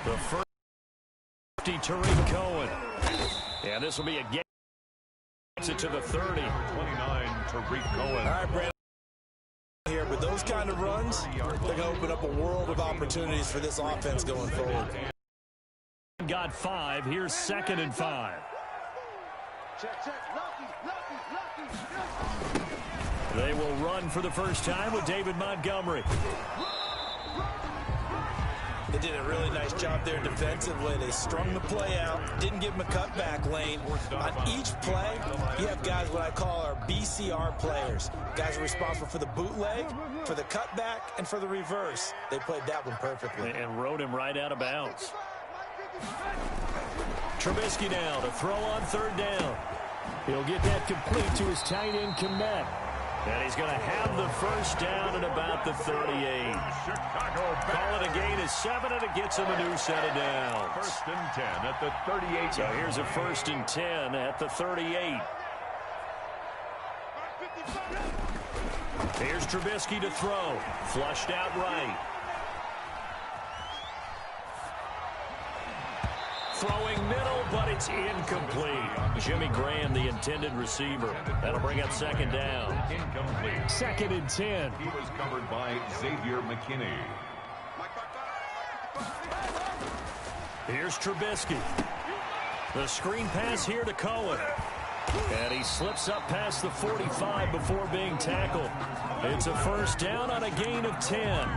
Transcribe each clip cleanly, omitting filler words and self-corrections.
The first 50, Tariq Cohen. And this will be a game. Gets it to the 30. 29, Tariq Cohen. All right, Brandon. Here, with those kind of runs, they're going to open up a world of opportunities for this offense going forward. Got 5. Here's 2nd and 5. They will run for the first time with David Montgomery. They did a really nice job there defensively. They strung the play out, didn't give him a cutback lane. On each play, you have guys what I call our BCR players. Guys are responsible for the bootleg, for the cutback, and for the reverse. They played that one perfectly. And rode him right out of bounds. Trubisky now to throw on 3rd down. He'll get that complete to his tight end, Kmet. And he's going to have the first down at about the 38. Call it a gain of 7, and it gets him a new set of downs. 1st and 10 at the 38. So here's a 1st and 10 at the 38. Here's Trubisky to throw. Flushed out right. Throwing middle, but it's incomplete. Jimmy Graham, the intended receiver. That'll bring up 2nd down. Incomplete. 2nd and 10. He was covered by Xavier McKinney. Here's Trubisky. The screen pass here to Cohen. And he slips up past the 45 before being tackled. It's a first down on a gain of 10.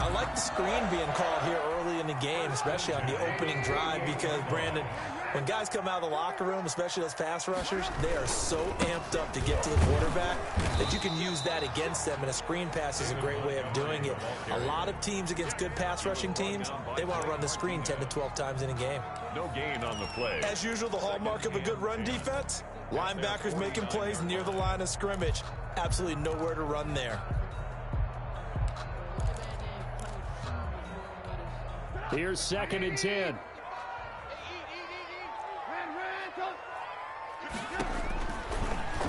I like the screen being called here early in the game, especially on the opening drive, because, Brandon, when guys come out of the locker room, especially those pass rushers, they are so amped up to get to the quarterback that you can use that against them, and a screen pass is a great way of doing it. A lot of teams against good pass rushing teams, they want to run the screen 10 to 12 times in a game. No gain on the play. As usual, the hallmark of a good run defense, linebackers making plays near the line of scrimmage. Absolutely nowhere to run there. Here's 2nd and 10.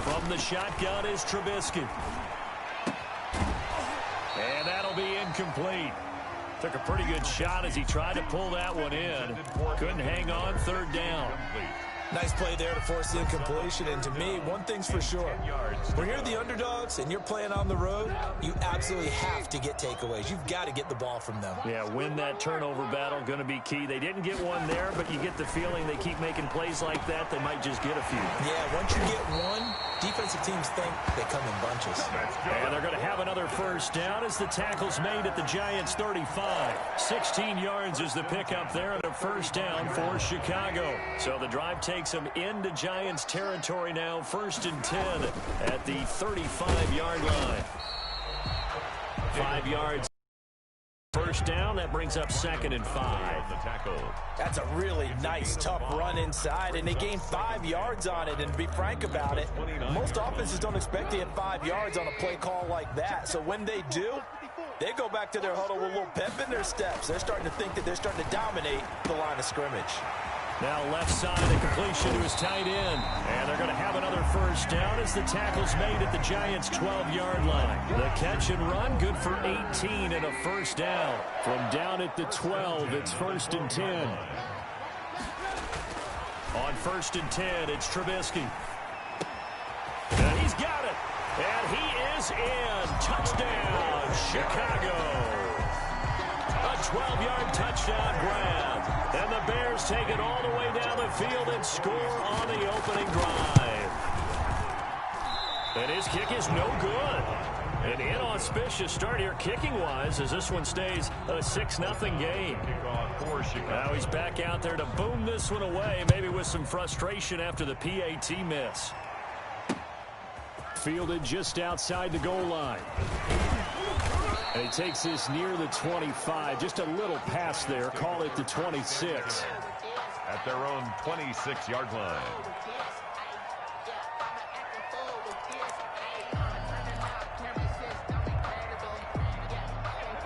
From the shotgun is Trubisky. And that'll be incomplete. Took a pretty good shot as he tried to pull that one in. Couldn't hang on, 3rd down. Nice play there to force the incompletion. And to me, one thing's for sure. When you're the underdogs and you're playing on the road, you absolutely have to get takeaways. You've got to get the ball from them. Yeah, win that turnover battle, going to be key. They didn't get one there, but you get the feeling they keep making plays like that, they might just get a few. Yeah, once you get one, defensive teams think they come in bunches. And they're going to have another first down as the tackle's made at the Giants' 35. 16 yards is the pickup there, and a first down for Chicago. So the drive takes them into Giants territory now. 1st and 10 at the 35-yard line. 5 yards. First down, that brings up 2nd and 5. The tackle. That's a really nice, tough run inside, and they gained 5 yards on it. And to be frank about it, most offenses don't expect to get 5 yards on a play call like that. So when they do, they go back to their huddle with a little pep in their steps. They're starting to think that they're starting to dominate the line of scrimmage. Now left side, a completion to his tight end. And they're going to have another first down as the tackle's made at the Giants' 12-yard line. The catch and run, good for 18 and a first down. From down at the 12, it's 1st and 10. On 1st and 10, it's Trubisky. And he's got it. And he is in. Touchdown, Chicago. A 12-yard touchdown grab. And the Bears take it all the way down the field and score on the opening drive. And his kick is no good. An inauspicious start here kicking-wise as this one stays a 6-0 game. Now he's back out there to boom this one away, maybe with some frustration after the PAT miss. Fielded just outside the goal line. And he takes this near the 25. Just a little pass there. Call it the 26. At their own 26-yard line.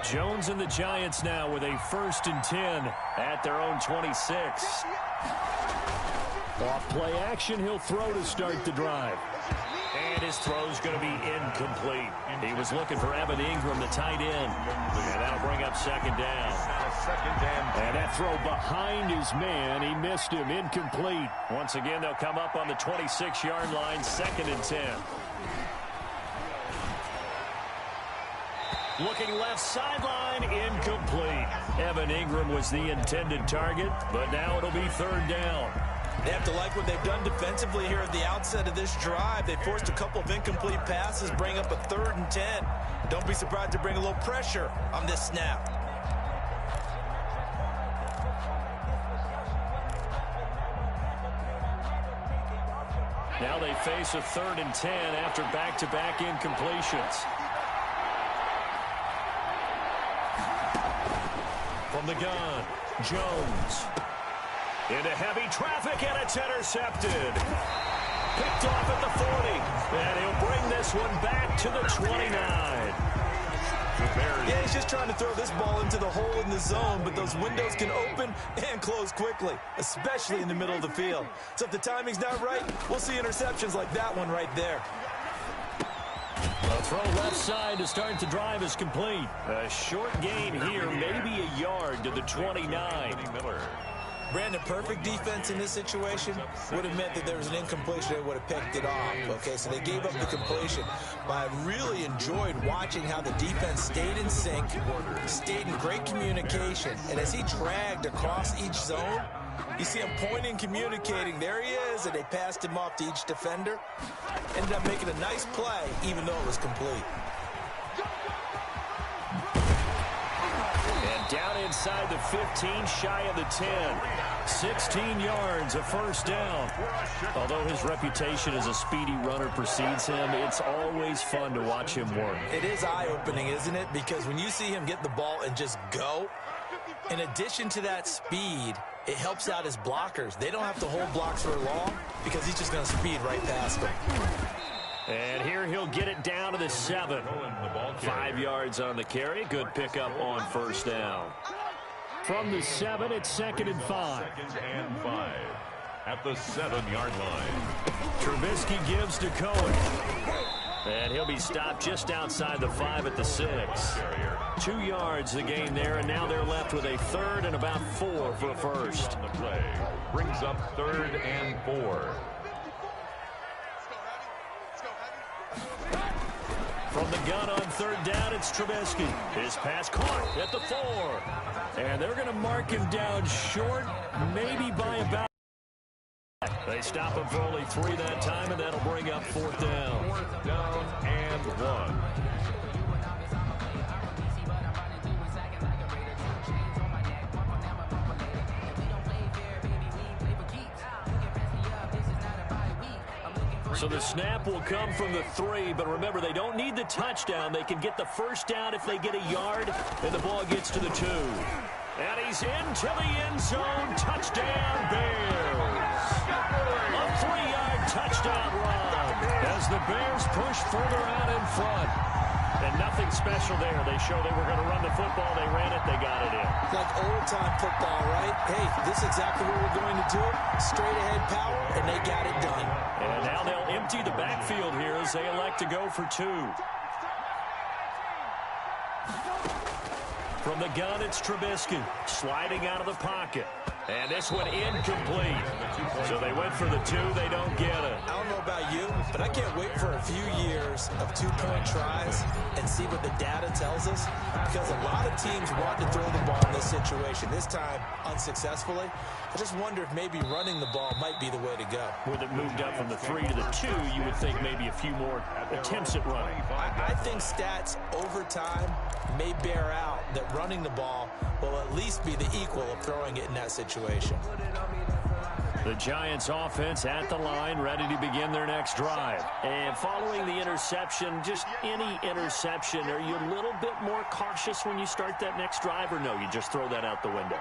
Jones and the Giants now with a 1st and 10 at their own 26. Off play action, he'll throw to start the drive. And his throw's going to be incomplete. He was looking for Evan Ingram, the tight end. And that'll bring up 2nd down. And that throw behind his man, he missed him, incomplete. Once again, they'll come up on the 26-yard line, 2nd and 10. Looking left sideline, incomplete. Evan Ingram was the intended target, but now it'll be 3rd down. They have to like what they've done defensively here at the outset of this drive. They forced a couple of incomplete passes, bring up a 3rd and 10. Don't be surprised to bring a little pressure on this snap. Now they face a 3rd and 10 after back-to-back incompletions. From the gun, Jones. Into heavy traffic, and it's intercepted. Picked off at the 40. And he'll bring this one back to the 29. Yeah, he's just trying to throw this ball into the hole in the zone, but those windows can open and close quickly, especially in the middle of the field. So if the timing's not right, we'll see interceptions like that one right there. A throw left side to start the drive is complete. A short gain here, maybe a yard to the 29. Brandon, perfect defense in this situation would have meant that there was an incompletion. They would have picked it off. Okay, so they gave up the completion. But I really enjoyed watching how the defense stayed in sync, stayed in great communication. And as he dragged across each zone, you see him pointing, communicating. There he is, and they passed him off to each defender. Ended up making a nice play, even though it was complete. Down inside the 15, shy of the 10. 16 yards, a 1st down. Although his reputation as a speedy runner precedes him, it's always fun to watch him work. It is eye-opening, isn't it? Because when you see him get the ball and just go, in addition to that speed, it helps out his blockers. They don't have to hold blocks for long because he's just going to speed right past them. And here he'll get it down to the 7. 5 yards on the carry. Good pickup on 1st down. From the 7, it's 2nd and 5. 2nd and 5 at the 7-yard line. Trubisky gives to Cohen. And he'll be stopped just outside the 5 at the 6. 2 yards the gain there, and now they're left with a 3rd and about 4 for a 1st. On the play brings up 3rd and 4. From the gun on 3rd down, it's Trubisky. His pass caught at the 4. And they're going to mark him down short, maybe by about. They stop him for only 3 that time, and that'll bring up 4th down. 4th down and 1. So the snap will come from the 3, but remember, they don't need the touchdown. They can get the 1st down if they get a yard, and the ball gets to the 2. And he's into the end zone. Touchdown, Bears. A 3-yard touchdown run as the Bears push further out in front. And nothing special there. They showed they were going to run the football. They ran it. They got it in. Like old-time football, right? Hey, this is exactly what we're going to do. Straight-ahead power, and they got it done. And now they'll empty the backfield here as they elect to go for 2. From the gun, it's Trubisky sliding out of the pocket. And this one incomplete. So they went for the 2. They don't get it. I don't know about you, but I can't wait for a few years of 2-point tries and see what the data tells us. Because a lot of teams want to throw the ball in this situation. This time, unsuccessfully. I just wonder if maybe running the ball might be the way to go. With it moved up from the 3 to the 2, you would think maybe a few more attempts at running. I think stats over time may bear out that running the ball will at least be the equal of throwing it in that situation. The Giants offense at the line, ready to begin their next drive. And following the interception, just any interception, are you a little bit more cautious when you start that next drive, or no, you just throw that out the window?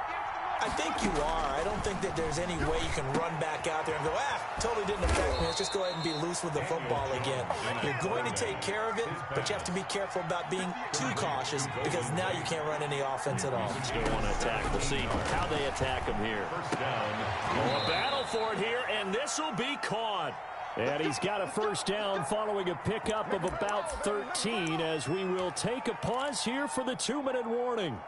I think you are. I don't think that there's any way you can run back out there and go, totally didn't affect me. Let's just go ahead and be loose with the football again. You're going to take care of it, but you have to be careful about being too cautious because now you can't run any offense at all. Still want to attack. We'll see how they attack him here. A battle for it here, and this will be caught. And he's got a 1st down following a pickup of about 13 as we will take a pause here for the 2-minute warning.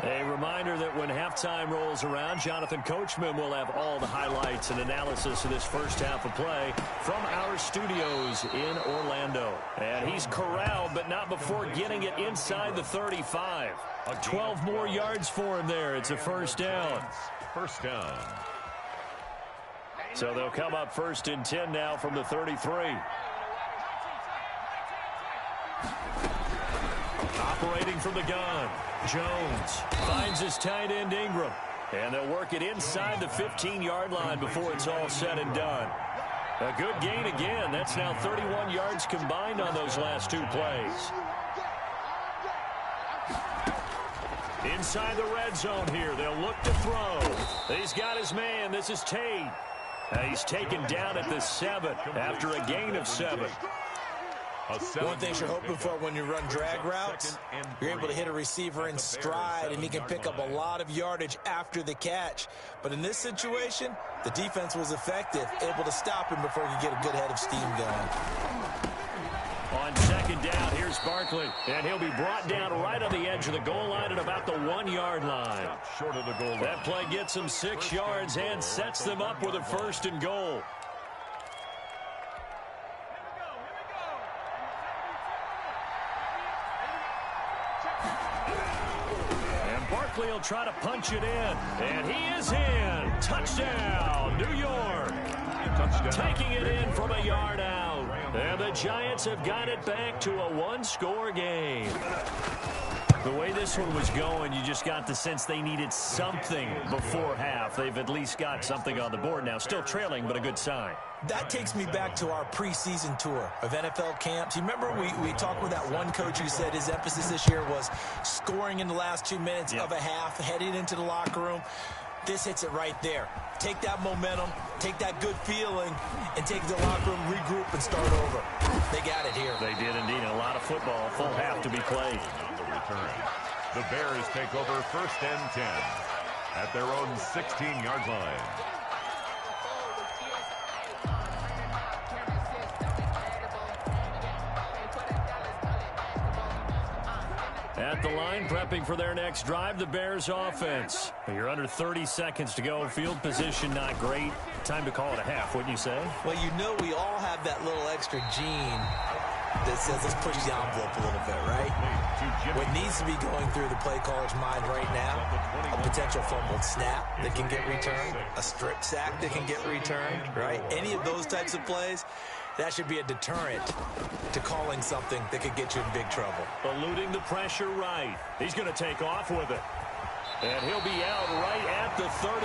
A reminder that when halftime rolls around, Jonathan Coachman will have all the highlights and analysis of this first half of play from our studios in Orlando. And he's corralled, but not before getting it inside the 35. 12 more yards for him there. It's a first down. First down. So they'll come up 1st and 10 now from the 33. Operating from the gun, Jones finds his tight end Ingram. And they'll work it inside the 15-yard line before it's all said and done. A good gain again. That's now 31 yards combined on those last two plays. Inside the red zone here. They'll look to throw. He's got his man. This is Tate. He's taken down at the 7 after a gain of 7. One thing you're hoping for when you run drag routes, you're able to hit a receiver in stride, and he can pick up a lot of yardage after the catch. But in this situation, the defense was effective, able to stop him before he could get a good head of steam going. On 2nd down, here's Barkley, and he'll be brought down right on the edge of the goal line at about the 1-yard line. Short of the goal line. That play gets them 6 yards and sets them up with a 1st and goal. Barkley will try to punch it in, and he is in. Touchdown, New York. Touchdown. Taking it in from a yard out. And the Giants have got it back to a one-score game. The way this one was going, you just got the sense they needed something before half. They've at least got something on the board now. Still trailing, but a good sign. That takes me back to our preseason tour of NFL camps. You remember we talked with that one coach who said his emphasis this year was scoring in the last 2 minutes of a half, heading into the locker room. This hits it right there. Take that momentum, take that good feeling, and take the locker room, regroup, and start over. They got it here. They did indeed. A lot of football, full half to be played. On the return, the Bears take over 1st and 10 at their own 16-yard line. At the line, prepping for their next drive, the Bears offense. You're under 30 seconds to go. Field position not great. Time to call it a half, wouldn't you say? Well, you know we all have that little extra gene that says let's push the envelope a little bit, right? What needs to be going through the play caller's mind right now, a potential fumbled snap that can get returned, a strip sack that can get returned, right? Any of those types of plays, that should be a deterrent to calling something that could get you in big trouble. Eluding the pressure right. He's going to take off with it. And he'll be out right at the 35.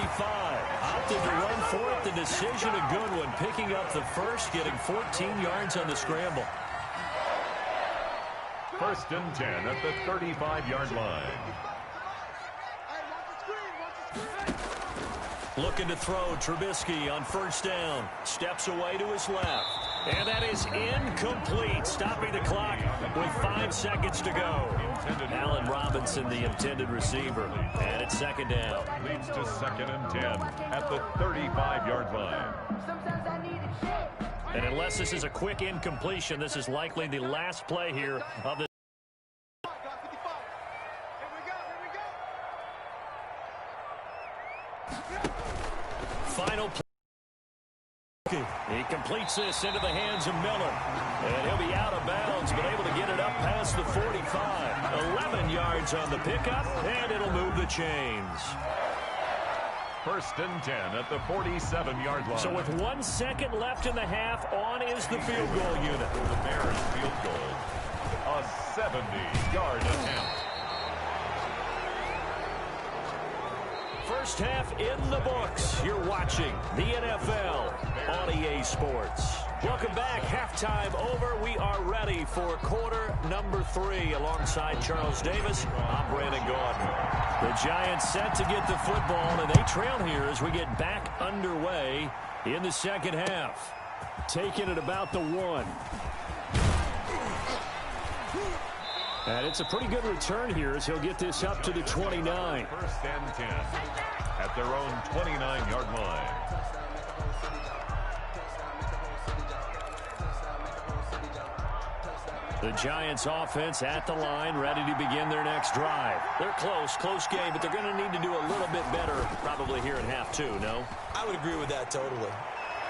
Opted to run for it. The decision a good one. Picking up the first, getting 14 yards on the scramble. 1st and 10 at the 35-yard line. Looking to throw, Trubisky on 1st down. Steps away to his left. And that is incomplete. Stopping the clock with 5 seconds to go. Allen Robinson, the intended receiver. And it's 2nd down. Leads to 2nd and 10 at the 35-yard line. And unless this is a quick incompletion, this is likely the last play here of the final play. He completes this into the hands of Miller. And he'll be out of bounds, but able to get it up past the 45. 11 yards on the pickup, and it'll move the chains. 1st and 10 at the 47-yard line. So with 1 second left in the half, on is the field goal unit. The Bears field goal, a 70-yard attempt. First half in the books. You're watching the NFL on EA Sports. Welcome back. Halftime over. We are ready for quarter number 3 alongside Charles Davis. I'm Brandon Gordon. The Giants set to get the football, and they trail here as we get back underway in the second half. Taking it about the 1. And it's a pretty good return here as he'll get this up to the 29. 1st and 10 at their own 29-yard line. The Giants offense at the line, ready to begin their next drive. They're close game, but they're going to need to do a little bit better probably here in half two, no? I would agree with that totally.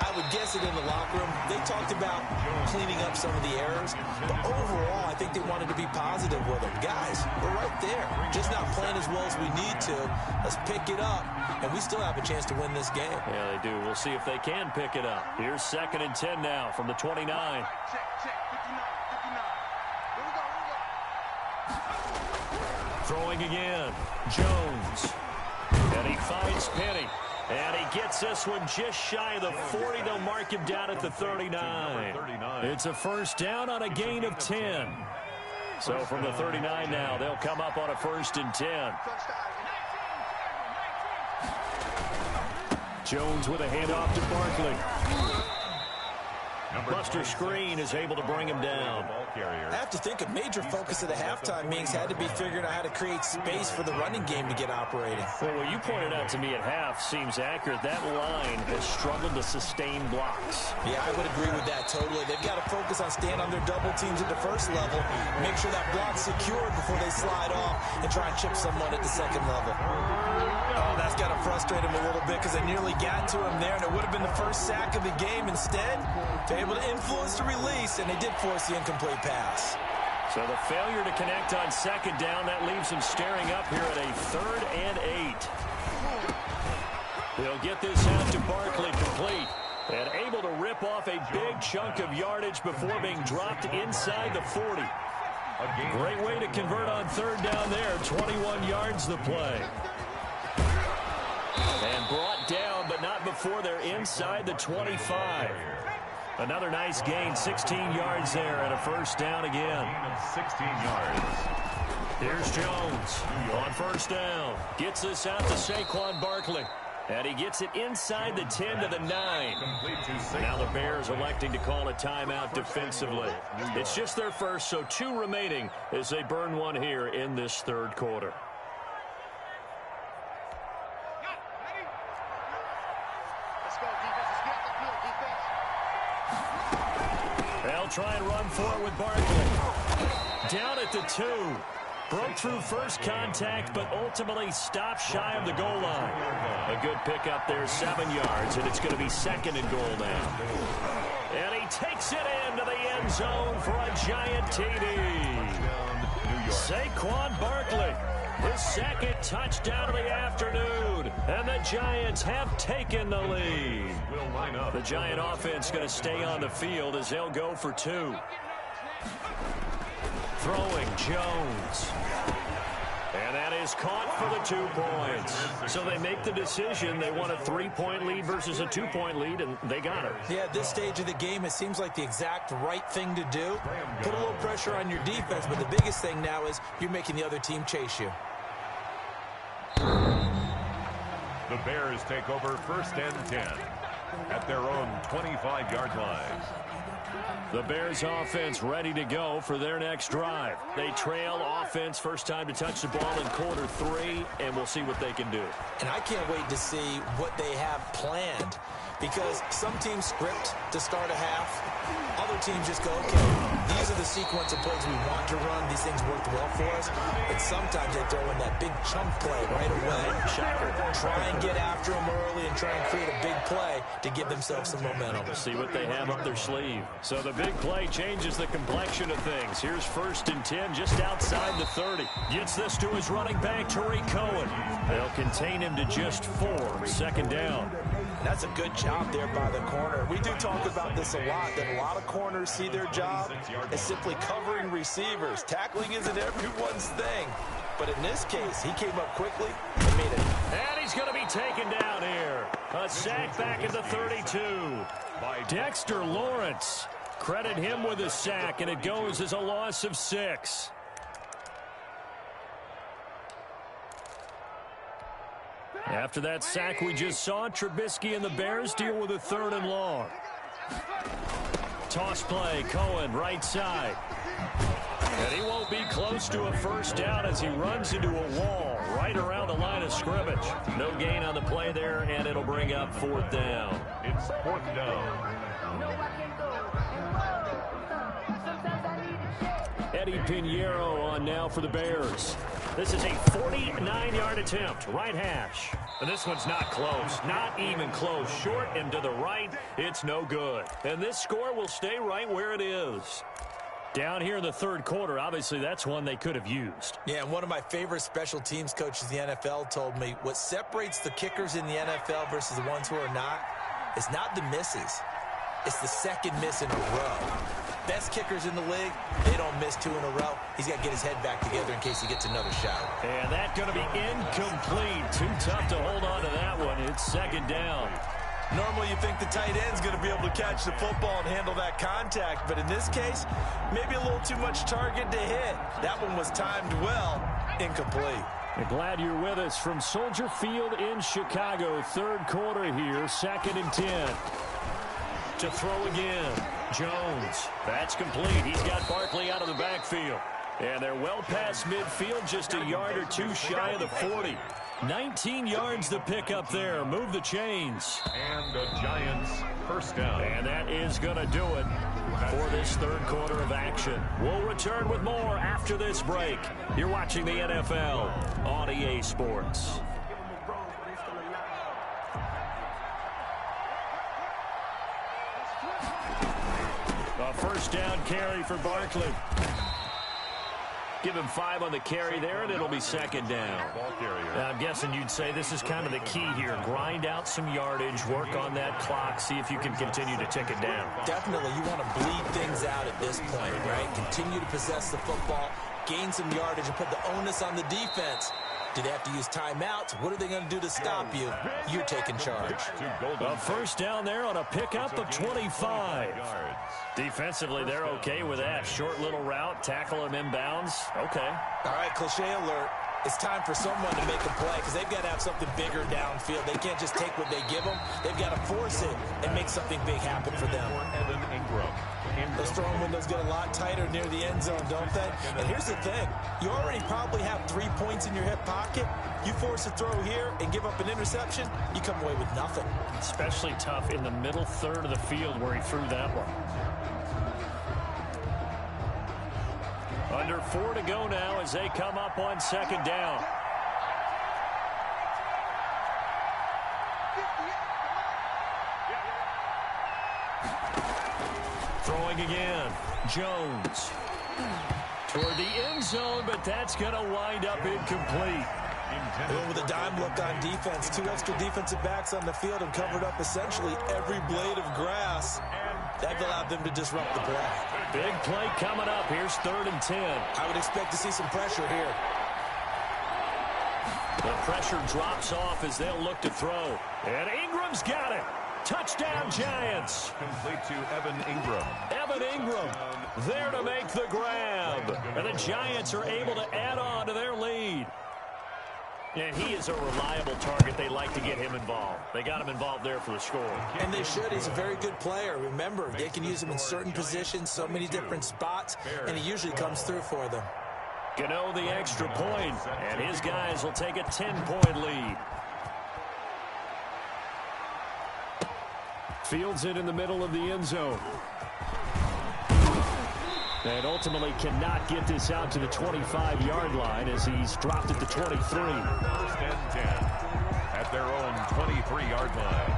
I would guess it in the locker room. They talked about cleaning up some of the errors, but overall, I think they wanted to be positive with them. Guys, we're right there. Just not playing as well as we need to. Let's pick it up, and we still have a chance to win this game. Yeah, they do. We'll see if they can pick it up. Here's 2nd and 10 now from the 29. Throwing again. Jones. And he finds Penny. And he gets this one just shy of the 40. They'll mark him down at the 39. It's a first down on a gain of 10. So from the 39 now, they'll come up on a 1st and 10. Jones with a handoff to Barkley. Buster Screen is able to bring him down. I have to think a major focus of the halftime meetings had to be figuring out how to create space for the running game to get operating. Well, what you pointed out to me at half seems accurate. That line has struggled to sustain blocks. Yeah, I would agree with that totally. They've got to focus on staying on their double teams at the first level, make sure that block's secured before they slide off and try and chip someone at the second level. Oh, that's got to frustrate him a little bit because they nearly got to him there, and it would have been the first sack of the game. Instead, they're able to influence the release, and they did force the incomplete pass. So the failure to connect on 2nd down, that leaves them staring up here at a 3rd and 8. They'll get this out to Barkley complete. And able to rip off a big chunk of yardage before being dropped inside the 40. Great way to convert on 3rd down there. 21 yards the play. And brought down, but not before they're inside the 25. Another nice gain, 16 yards there, and a first down again. 16 yards. Here's Jones on 1st down. Gets this out to Saquon Barkley. And he gets it inside the 10 to the 9. Now the Bears electing to call a timeout defensively. It's just their first, so 2 remaining as they burn one here in this 3rd quarter. They'll try and run for it with Barkley. Down at the 2. Broke through first contact, but ultimately stopped shy of the goal line. A good pickup there, 7 yards, and it's going to be 2nd and goal now. And he takes it into the end zone for a giant TD. Saquon Barkley, his 2nd touchdown of the afternoon, and the Giants have taken the lead. The Giant offense going to stay on the field as they'll go for 2. Throwing Jones. And that is caught for the 2 points. So they make the decision. They want a 3-point lead versus a 2-point lead, and they got it. Yeah, at this stage of the game, it seems like the exact right thing to do. Put a little pressure on your defense, but the biggest thing now is you're making the other team chase you. The Bears take over 1st and 10 at their own 25-yard line. The Bears offense ready to go for their next drive. They trail offense, first time to touch the ball in quarter 3, and we'll see what they can do. And I can't wait to see what they have planned, because some teams script to start a half. Other teams just go, okay, these are the sequence of plays we want to run. These things worked well for us. And sometimes they throw in that big chunk play right away. Shocker. Try and get after them early and try and create a big play to give themselves some momentum. See what they have up their sleeve. So the big play changes the complexion of things. Here's 1st and 10 just outside the 30. Gets this to his running back, Tariq Cohen. They'll contain him to just 4. 2nd down. That's a good job there by the corner. We do talk about this a lot, that a lot of corners see their job as simply covering receivers. Tackling isn't everyone's thing. But in this case, he came up quickly and made it. And he's going to be taken down here. A sack back at the 32 by Dexter Lawrence. Credit him with a sack, and it goes as a loss of 6. After that sack we just saw, Trubisky and the Bears deal with a 3rd and long. Toss play, Cohen, right side. And he won't be close to a first down as he runs into a wall right around the line of scrimmage. No gain on the play there, and it'll bring up 4th down. It's 4th down. Eddie Pinheiro on now for the Bears. This is a 49-yard attempt, right hash. And this one's not close, not even close. Short and to the right, it's no good. And this score will stay right where it is. Down here in the third quarter, obviously that's one they could have used. Yeah, and one of my favorite special teams coaches in the NFL told me what separates the kickers in the NFL versus the ones who are not is not the misses. It's the second miss in a row. Best kickers in the league, they don't miss 2 in a row. He's got to get his head back together in case he gets another shot. And that's going to be incomplete. Too tough to hold on to that one. It's second down. Normally you think the tight end's going to be able to catch the football and handle that contact, but in this case, maybe a little too much target to hit. That one was timed well, incomplete. We're glad you're with us from Soldier Field in Chicago. Third quarter here, 2nd and 10. To throw again, Jones. That's complete. He's got Barkley out of the backfield. And they're well past midfield, just a yard or 2 shy of the 40. 19 yards to pick up there. Move the chains. And the Giants first down. And that is going to do it for this third quarter of action. We'll return with more after this break. You're watching the NFL on EA Sports. A first down carry for Barkley. Give him 5 on the carry there, and it'll be second down. Now, I'm guessing you'd say this is kind of the key here. Grind out some yardage, work on that clock, see if you can continue to tick it down. Definitely, you want to bleed things out at this point, right? Continue to possess the football, gain some yardage, and put the onus on the defense. Do they have to use timeouts? What are they going to do to stop you? You're taking charge. A first down there on a pickup of 25. Defensively, they're okay with that. Short little route, tackle him inbounds. Okay. All right, cliche alert. It's time for someone to make a play because they've got to have something bigger downfield. They can't just take what they give them. They've got to force it and make something big happen for them. Evan Ingram. Those throwing windows get a lot tighter near the end zone, don't they? And here's the thing. You already probably have 3 points in your hip pocket. You force a throw here and give up an interception, you come away with nothing. Especially tough in the middle third of the field where he threw that one. Under 4 to go now as they come up on second down. Throwing again. Jones. Toward the end zone, but that's going to wind up incomplete. With a dime look on defense, 2 extra defensive backs on the field and covered up essentially every blade of grass. That allowed them to disrupt the play. Big play coming up. Here's 3rd and 10. I would expect to see some pressure here. The pressure drops off as they'll look to throw. And Ingram's got it. Touchdown, Giants. Complete to Evan Ingram. Evan Ingram there to make the grab. And the Giants are able to add on to their lead. And he is a reliable target. They like to get him involved. They got him involved there for the score. And they should. He's a very good player. Remember, they can use him in certain positions, so many different spots, and he usually comes through for them. Gano the extra point, and his guys will take a 10-point lead. Fields it in the middle of the end zone. And ultimately cannot get this out to the 25-yard line as he's dropped at the 23. 1st and 10 at their own 23-yard line.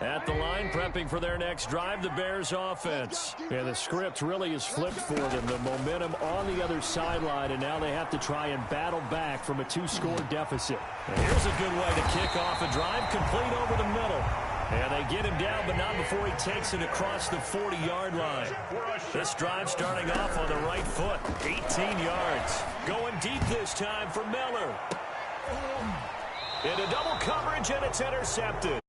At the line, prepping for their next drive, the Bears offense. And the script really is flipped for them. The momentum on the other sideline, and now they have to try and battle back from a 2-score deficit. And here's a good way to kick off a drive, complete over the middle. And they get him down, but not before he takes it across the 40-yard line. This drive starting off on the right foot, 18 yards. Going deep this time for Miller. Into double coverage, and it's intercepted.